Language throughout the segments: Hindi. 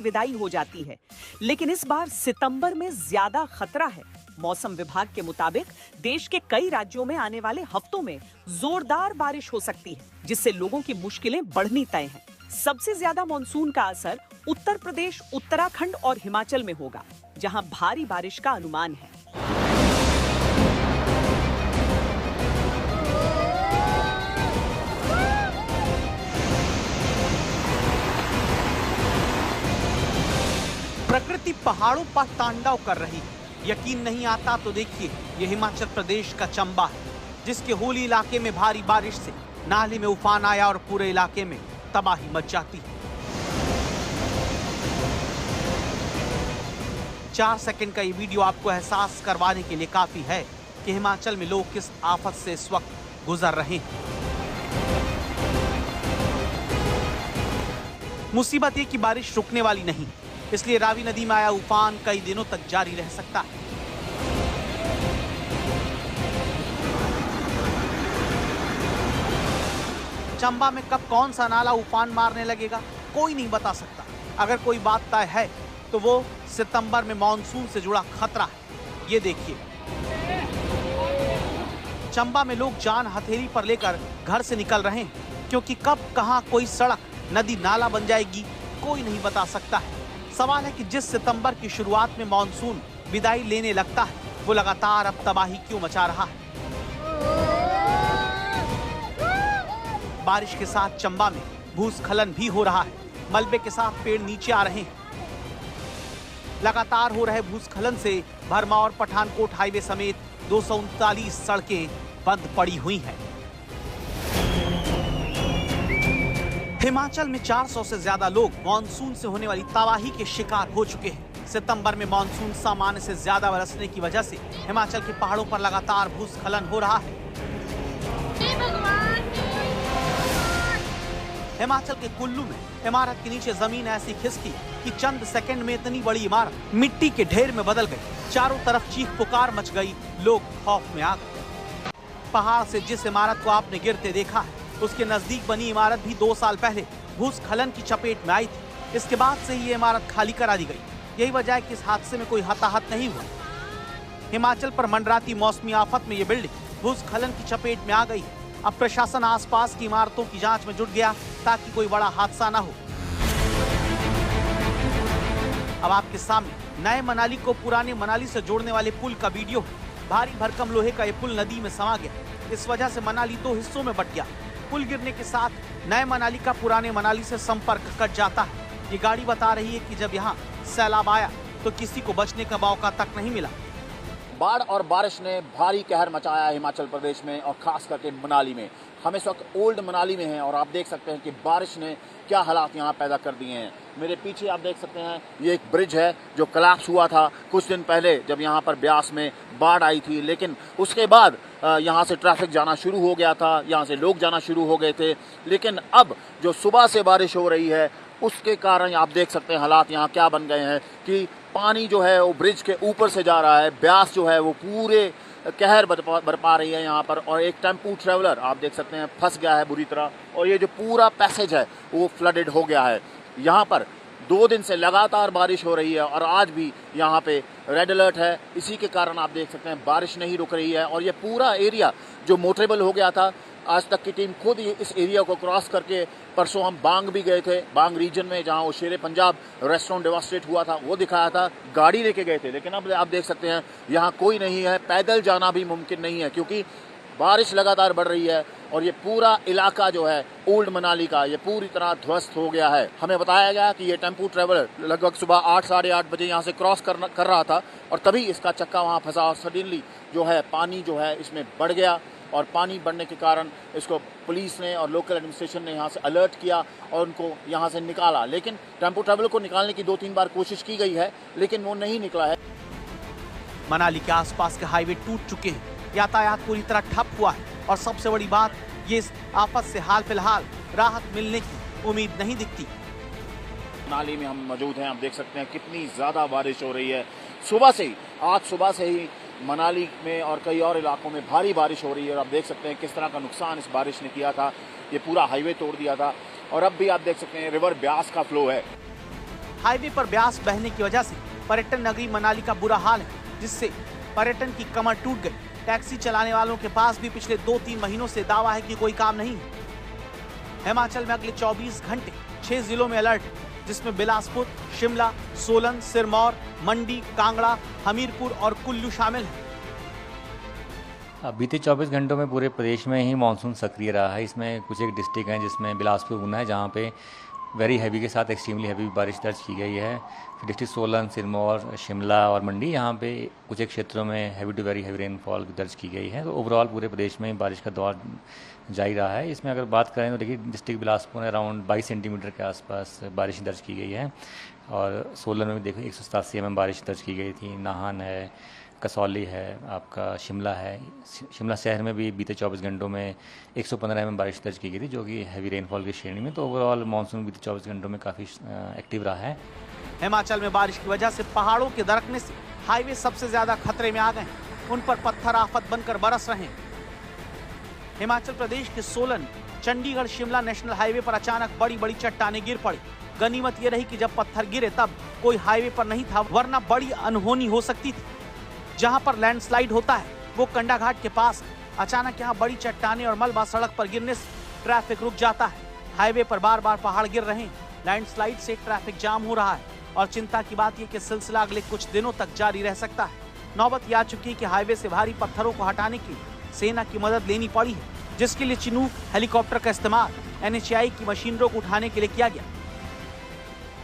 विदाई हो जाती है, लेकिन इस बार सितंबर में ज्यादा खतरा है। मौसम विभाग के मुताबिक देश के कई राज्यों में आने वाले हफ्तों में जोरदार बारिश हो सकती है, जिससे लोगों की मुश्किलें बढ़नी तय हैं। सबसे ज्यादा मानसून का असर उत्तर प्रदेश, उत्तराखंड और हिमाचल में होगा, जहां भारी बारिश का अनुमान है। प्रकृति पहाड़ों पर तांडव कर रही है। यकीन नहीं आता तो देखिए, ये हिमाचल प्रदेश का चंबा है, जिसके होली इलाके में भारी बारिश से नाले में उफान आया और पूरे इलाके में तबाही मच जाती है। 4 सेकंड का ये वीडियो आपको एहसास करवाने के लिए काफी है कि हिमाचल में लोग किस आफत से इस वक्त गुजर रहे हैं। मुसीबत ये कि बारिश रुकने वाली नहीं, इसलिए रावी नदी में आया उफान कई दिनों तक जारी रह सकता है। चंबा में कब कौन सा नाला उफान मारने लगेगा, कोई नहीं बता सकता। अगर कोई बात तय है तो वो सितंबर में मॉनसून से जुड़ा खतरा है। ये देखिए, चंबा में लोग जान हथेली पर लेकर घर से निकल रहे हैं, क्योंकि कब कहां कोई सड़क, नदी, नाला बन जाएगी कोई नहीं बता सकता है। सवाल है कि जिस सितंबर की शुरुआत में मॉनसून विदाई लेने लगता है, वो लगातार अब तबाही क्यों मचा रहा है। बारिश के साथ चंबा में भूस्खलन भी हो रहा है। मलबे के साथ पेड़ नीचे आ रहे हैं। लगातार हो रहे भूस्खलन से भरमौर पठानकोट हाईवे समेत 239 सड़कें बंद पड़ी हुई हैं। हिमाचल में 400 से ज्यादा लोग मानसून से होने वाली तबाही के शिकार हो चुके हैं। सितंबर में मानसून सामान्य से ज्यादा बरसने की वजह से हिमाचल के पहाड़ों पर लगातार भूस्खलन हो रहा है। हिमाचल के कुल्लू में इमारत के नीचे जमीन ऐसी खिसकी कि चंद सेकंड में इतनी बड़ी इमारत मिट्टी के ढेर में बदल गई। चारों तरफ चीख पुकार मच गई, लोग खौफ में आ गए। पहाड़ से जिस इमारत को आपने गिरते देखा है, उसके नजदीक बनी इमारत भी 2 साल पहले भूस्खलन की चपेट में आई थी। इसके बाद से ये इमारत खाली करा दी गई। यही वजह है कि इस हादसे में कोई हताहत नहीं हुआ। हिमाचल पर मंडराती मौसमी आफत में ये बिल्डिंग भूस्खलन की चपेट में आ गई है। अब प्रशासन आसपास की इमारतों की जांच में जुट गया ताकि कोई बड़ा हादसा ना हो। अब आपके सामने नए मनाली को पुराने मनाली से जोड़ने वाले पुल का वीडियो है। भारी भरकम लोहे का ये पुल नदी में समा गया। इस वजह से मनाली 2 हिस्सों में बंट गया। पुल गिरने के साथ नए मनाली का पुराने मनाली से संपर्क कट जाता है। ये गाड़ी बता रही है कि जब यहाँ सैलाब आया तो किसी को बचने का मौका तक नहीं मिला। बाढ़ और बारिश ने भारी कहर मचाया है हिमाचल प्रदेश में और खास करके मनाली में। हम इस वक्त ओल्ड मनाली में हैं और आप देख सकते हैं कि बारिश ने क्या हालात यहाँ पैदा कर दिए हैं। मेरे पीछे आप देख सकते हैं ये एक ब्रिज है जो कोलैप्स हुआ था कुछ दिन पहले जब यहाँ पर ब्यास में बाढ़ आई थी, लेकिन उसके बाद यहाँ से ट्रैफिक जाना शुरू हो गया था, यहाँ से लोग जाना शुरू हो गए थे। लेकिन अब जो सुबह से बारिश हो रही है उसके कारण आप देख सकते हैं हालात यहाँ क्या बन गए हैं कि पानी जो है वो ब्रिज के ऊपर से जा रहा है। ब्यास जो है वो पूरे कहर बरपा रही है यहाँ पर, और एक टेम्पू ट्रेवलर आप देख सकते हैं फंस गया है बुरी तरह, और ये जो पूरा पैसेज है वो फ्लडेड हो गया है। यहाँ पर 2 दिन से लगातार बारिश हो रही है और आज भी यहाँ पे रेड अलर्ट है। इसी के कारण आप देख सकते हैं बारिश नहीं रुक रही है और ये पूरा एरिया जो मोटरेबल हो गया था, आज तक की टीम खुद इस एरिया को क्रॉस करके, परसों हम बांग भी गए थे, बांग रीजन में जहां वो शेरे पंजाब रेस्टोरेंट डिवास्टेट हुआ था वो दिखाया था, गाड़ी लेके गए थे। लेकिन अब आप देख सकते हैं यहाँ कोई नहीं है, पैदल जाना भी मुमकिन नहीं है क्योंकि बारिश लगातार बढ़ रही है और ये पूरा इलाका जो है ओल्ड मनाली का ये पूरी तरह ध्वस्त हो गया है। हमें बताया गया कि ये टेम्पू ट्रेवलर लगभग सुबह 8 साढ़े 8 बजे यहाँ से क्रॉस कर रहा था और तभी इसका चक्का वहाँ फंसा और सडनली जो है पानी जो है इसमें बढ़ गया और पानी बढ़ने के कारण इसको पुलिस ने और लोकल एडमिनिस्ट्रेशन ने यहाँ से अलर्ट किया और उनको यहाँ से निकाला। लेकिन टेम्पो ट्रेवलर को निकालने की 2-3 बार कोशिश की गई है लेकिन वो नहीं निकला है। मनाली के आसपास के हाईवे टूट चुके हैं, यातायात पूरी तरह ठप हुआ है और सबसे बड़ी बात ये इस आफत से हाल फिलहाल राहत मिलने की उम्मीद नहीं दिखती। मनाली में हम मौजूद हैं, आप देख सकते हैं कितनी ज़्यादा बारिश हो रही है। सुबह से ही, आज सुबह से ही मनाली में और कई और इलाकों में भारी बारिश हो रही है और आप देख सकते हैं किस तरह का नुकसान इस बारिश ने किया था। ये पूरा हाईवे तोड़ दिया था और अब भी आप देख सकते हैं रिवर ब्यास का फ्लो है। हाईवे पर ब्यास बहने की वजह से पर्यटन नगरी मनाली का बुरा हाल है, जिससे पर्यटन की कमर टूट गई। टैक्सी चलाने वालों के पास भी पिछले 2-3 महीनों से दावा है कि कोई काम नहीं है। हिमाचल में अगले 24 घंटे 6 जिलों में अलर्ट, जिसमें बिलासपुर, शिमला, सोलन, सिरमौर, मंडी, कांगड़ा, हमीरपुर और कुल्लू शामिल हैं। बीते 24 घंटों में पूरे प्रदेश में ही मानसून सक्रिय रहा है। इसमें कुछ एक डिस्ट्रिक्ट हैं जिसमें बिलासपुर ऊना है, जहाँ पे वेरी हैवी के साथ एक्सट्रीमली हैवी बारिश दर्ज की गई है। फिर डिस्ट्रिक्ट सोलन, सिरमौर, शिमला और मंडी, यहाँ पे कुछ एक क्षेत्रों में heavy to very heavy rainfall दर्ज की गई है। तो ओवरऑल पूरे प्रदेश में बारिश का दौर जारी रहा है। इसमें अगर बात करें तो देखिए, डिस्ट्रिक्ट बिलासपुर में अराउंड 22 सेंटीमीटर के आसपास बारिश दर्ज की गई है, और सोलन में भी देखो 187 mm बारिश दर्ज की गई थी। नाहन है, कसौली है, आपका शिमला है। शिमला शहर में भी बीते 24 घंटों में 115 mm बारिश दर्ज की गई थी, जो कि हैवी रेनफॉल की श्रेणी में। तो ओवरऑल मानसून बीते 24 घंटों में काफ़ी एक्टिव रहा है। हिमाचल में बारिश की वजह से पहाड़ों के दरकने से हाईवे सबसे ज्यादा खतरे में आ गए हैं। उन पर पत्थर आफत बनकर बरस रहे हैं। हिमाचल प्रदेश के सोलन चंडीगढ़ शिमला नेशनल हाईवे पर अचानक बड़ी बड़ी चट्टानें गिर पड़ी। गनीमत ये रही कि जब पत्थर गिरे तब कोई हाईवे पर नहीं था, वरना बड़ी अनहोनी हो सकती थी। जहां पर लैंडस्लाइड होता है वो कंडाघाट के पास। अचानक यहाँ बड़ी चट्टानें और मलबा सड़क पर गिरने से ट्रैफिक रुक जाता है। हाईवे पर बार बार पहाड़ गिर रहे हैं। लैंडस्लाइड से ट्रैफिक जाम हो रहा है, और चिंता की बात यह कि सिलसिला अगले कुछ दिनों तक जारी रह सकता है। नौबत आ चुकी है कि हाईवे से भारी पत्थरों को हटाने की सेना की मदद लेनी पड़ी है, जिसके लिए चिनूक हेलीकॉप्टर का इस्तेमाल NHAI की मशीनरों को उठाने के लिए किया गया।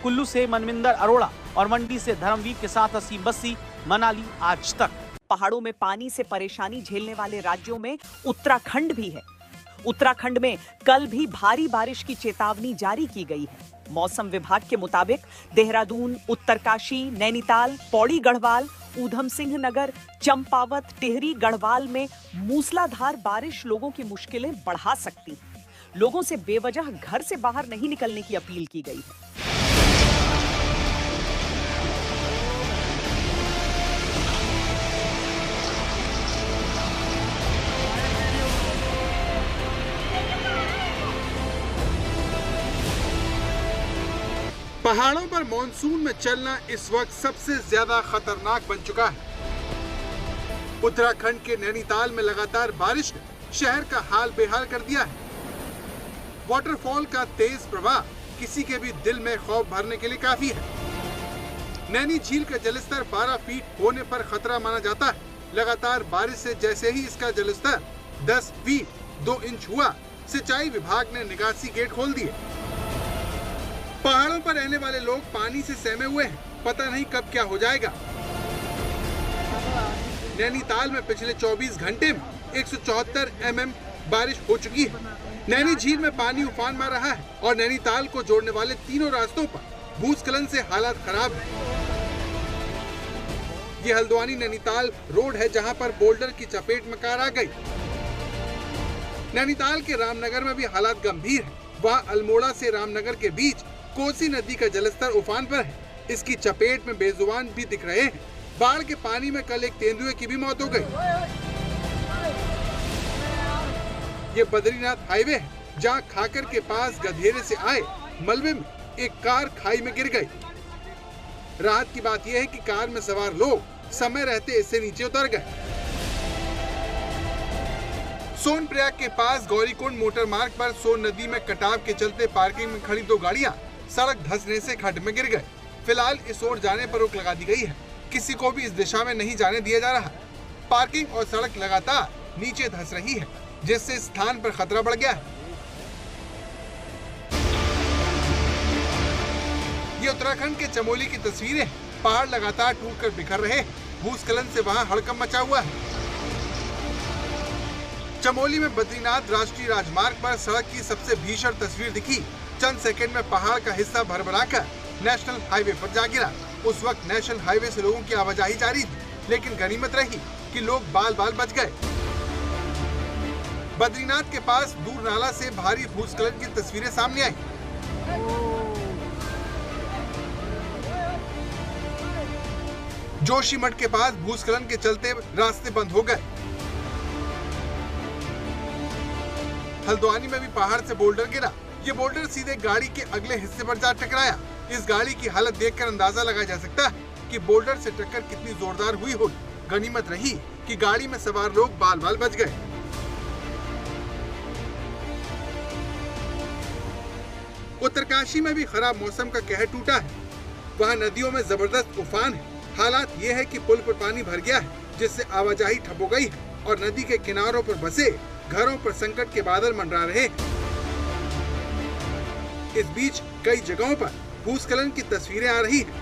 कुल्लू से मनविंदर अरोड़ा और मंडी से धर्मवीर के साथ असीम बस्सी, मनाली आज तक। पहाड़ों में पानी से परेशानी झेलने वाले राज्यों में उत्तराखंड भी है। उत्तराखंड में कल भी भारी बारिश की चेतावनी जारी की गई है। मौसम विभाग के मुताबिक देहरादून, उत्तरकाशी, नैनीताल, पौड़ी गढ़वाल, ऊधम सिंह नगर, चंपावत, टिहरी गढ़वाल में मूसलाधार बारिश लोगों की मुश्किलें बढ़ा सकती है। लोगों से बेवजह घर से बाहर नहीं निकलने की अपील की गई है। पहाड़ों पर मॉनसून में चलना इस वक्त सबसे ज्यादा खतरनाक बन चुका है। उत्तराखंड के नैनीताल में लगातार बारिश ने शहर का हाल बेहाल कर दिया है। वाटरफॉल का तेज प्रवाह किसी के भी दिल में खौफ भरने के लिए काफी है। नैनी झील का जलस्तर 12 फीट होने पर खतरा माना जाता है। लगातार बारिश से जैसे ही इसका जलस्तर 10 फीट 2 इंच हुआ, सिंचाई विभाग ने निकासी गेट खोल दिए। पहाड़ों पर रहने वाले लोग पानी से सहमे हुए हैं, पता नहीं कब क्या हो जाएगा। नैनीताल में पिछले 24 घंटे में 174 mm बारिश हो चुकी है। नैनी झील में पानी उफान मार रहा है, और नैनीताल को जोड़ने वाले तीनों रास्तों पर भूस्खलन से हालात खराब है। ये हल्द्वानी नैनीताल रोड है, जहां पर बोल्डर की चपेट में कार आ गई। नैनीताल के रामनगर में भी हालात गंभीर है। वहाँ अल्मोड़ा से रामनगर के बीच कोसी नदी का जलस्तर उफान पर है। इसकी चपेट में बेजुबान भी दिख रहे हैं। बाढ़ के पानी में कल एक तेंदुए की भी मौत हो गई। ये बद्रीनाथ हाईवे है, जहां खाकर के पास गधेरे से आए मलबे में एक कार खाई में गिर गई। राहत की बात यह है कि कार में सवार लोग समय रहते इससे नीचे उतर गए। सोनप्रयाग के पास गौरीकुंड मोटर मार्ग पर सोन नदी में कटाव के चलते पार्किंग में खड़ी 2 गाड़ियां सड़क धंसने से खड्ड में गिर गए। फिलहाल इस ओर जाने पर रोक लगा दी गई है। किसी को भी इस दिशा में नहीं जाने दिया जा रहा। पार्किंग और सड़क लगातार नीचे धंस रही है, जिससे स्थान पर खतरा बढ़ गया है। ये उत्तराखंड के चमोली की तस्वीरें। पहाड़ लगातार टूटकर बिखर रहे। भूस्खलन से वहां हड़कंप मचा हुआ है। चमोली में बद्रीनाथ राष्ट्रीय राजमार्ग पर सड़क की सबसे भीषण तस्वीर दिखी। चंद सेकंड में पहाड़ का हिस्सा भरभराकर नेशनल हाईवे पर जा गिरा। उस वक्त नेशनल हाईवे से लोगों की आवाजाही जारी थी, लेकिन गनीमत रही कि लोग बाल बाल बच गए। बद्रीनाथ के पास दूर नाला से भारी भूस्खलन की तस्वीरें सामने आई। जोशीमठ के पास भूस्खलन के चलते रास्ते बंद हो गए। हल्द्वानी में भी पहाड़ से बोल्डर गिरा। ये बोल्डर सीधे गाड़ी के अगले हिस्से पर जा टकराया। इस गाड़ी की हालत देखकर अंदाजा लगाया जा सकता है कि बोल्डर से टक्कर कितनी जोरदार हुई होगी। गनीमत रही कि गाड़ी में सवार लोग बाल बाल बच गए। उत्तरकाशी में भी खराब मौसम का कहर टूटा है। वहाँ नदियों में जबरदस्त उफान है। हालात ये है कि पुल पर पानी भर गया है, जिससे आवाजाही ठप हो गई है और नदी के किनारों पर बसे घरों पर संकट के बादल मंडरा रहे हैं। इस बीच कई जगहों पर भूस्खलन की तस्वीरें आ रही हैं।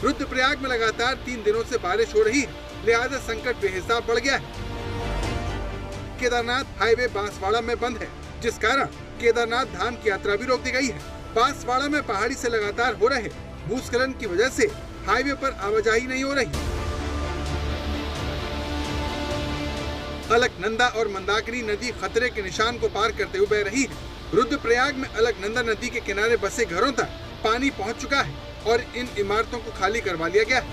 रुद्रप्रयाग में लगातार 3 दिनों से बारिश हो रही है, लिहाजा संकट बेहिसाब बढ़ गया है। केदारनाथ हाईवे बांसवाड़ा में बंद है, जिस कारण केदारनाथ धाम की यात्रा भी रोक दी गई है। बांसवाड़ा में पहाड़ी से लगातार हो रहे भूस्खलन की वजह से हाईवे पर आवाजाही नहीं हो रही। अलकनंदा और मंदाकिनी नदी खतरे के निशान को पार करते हुए बह रही है। रुद्रप्रयाग में अलकनंदा नदी के किनारे बसे घरों तक पानी पहुंच चुका है और इन इमारतों को खाली करवा लिया गया है।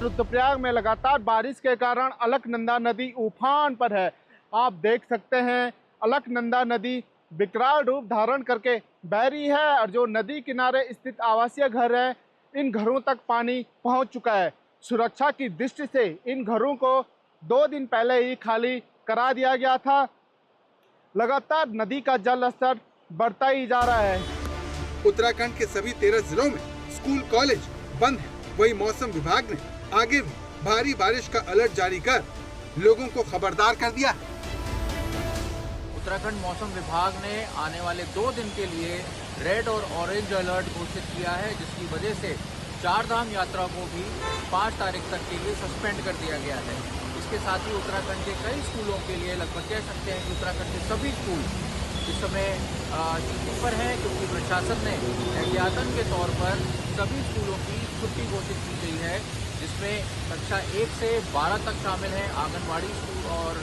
रुद्रप्रयाग में लगातार बारिश के कारण अलकनंदा नदी उफान पर है। आप देख सकते हैं अलकनंदा नदी विकराल रूप धारण करके बह रही है और जो नदी किनारे स्थित आवासीय घर है, इन घरों तक पानी पहुंच चुका है। सुरक्षा की दृष्टि से इन घरों को 2 दिन पहले ही खाली करा दिया गया था। लगातार नदी का जल स्तर बढ़ता ही जा रहा है। उत्तराखंड के सभी 13 जिलों में स्कूल कॉलेज बंद है। वही मौसम विभाग ने आगे भी भारी बारिश का अलर्ट जारी कर लोगों को खबरदार कर दिया है। उत्तराखंड मौसम विभाग ने आने वाले 2 दिन के लिए रेड और ऑरेंज अलर्ट घोषित किया है, जिसकी वजह से 4 धाम यात्रा को भी 5 तारीख तक के लिए सस्पेंड कर दिया गया है। इसके साथ ही उत्तराखंड के कई स्कूलों के लिए लगभग कह सकते हैं कि उत्तराखंड के सभी स्कूल इस समय छुट्टी पर हैं, क्योंकि प्रशासन ने एहतियातन के तौर पर सभी स्कूलों की छुट्टी घोषित की गई है, जिसमें कक्षा 1 से 12 तक शामिल हैं। आंगनबाड़ी स्कूल और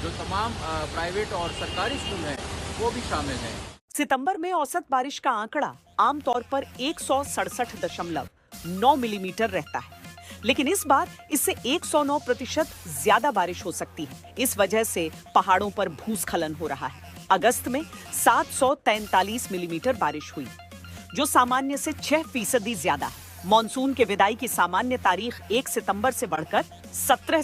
जो तमाम प्राइवेट और सरकारी स्कूल हैं वो भी शामिल हैं। सितंबर में औसत बारिश का आंकड़ा आमतौर पर 167.9 मिलीमीटर रहता है, लेकिन इस बार इससे 109% ज्यादा बारिश हो सकती है। इस वजह से पहाड़ों पर भूस्खलन हो रहा है। अगस्त में 743 मिलीमीटर बारिश हुई, जो सामान्य से 6% ज्यादा है। मॉनसून के विदाई की सामान्य तारीख 1 सितंबर से बढ़कर 17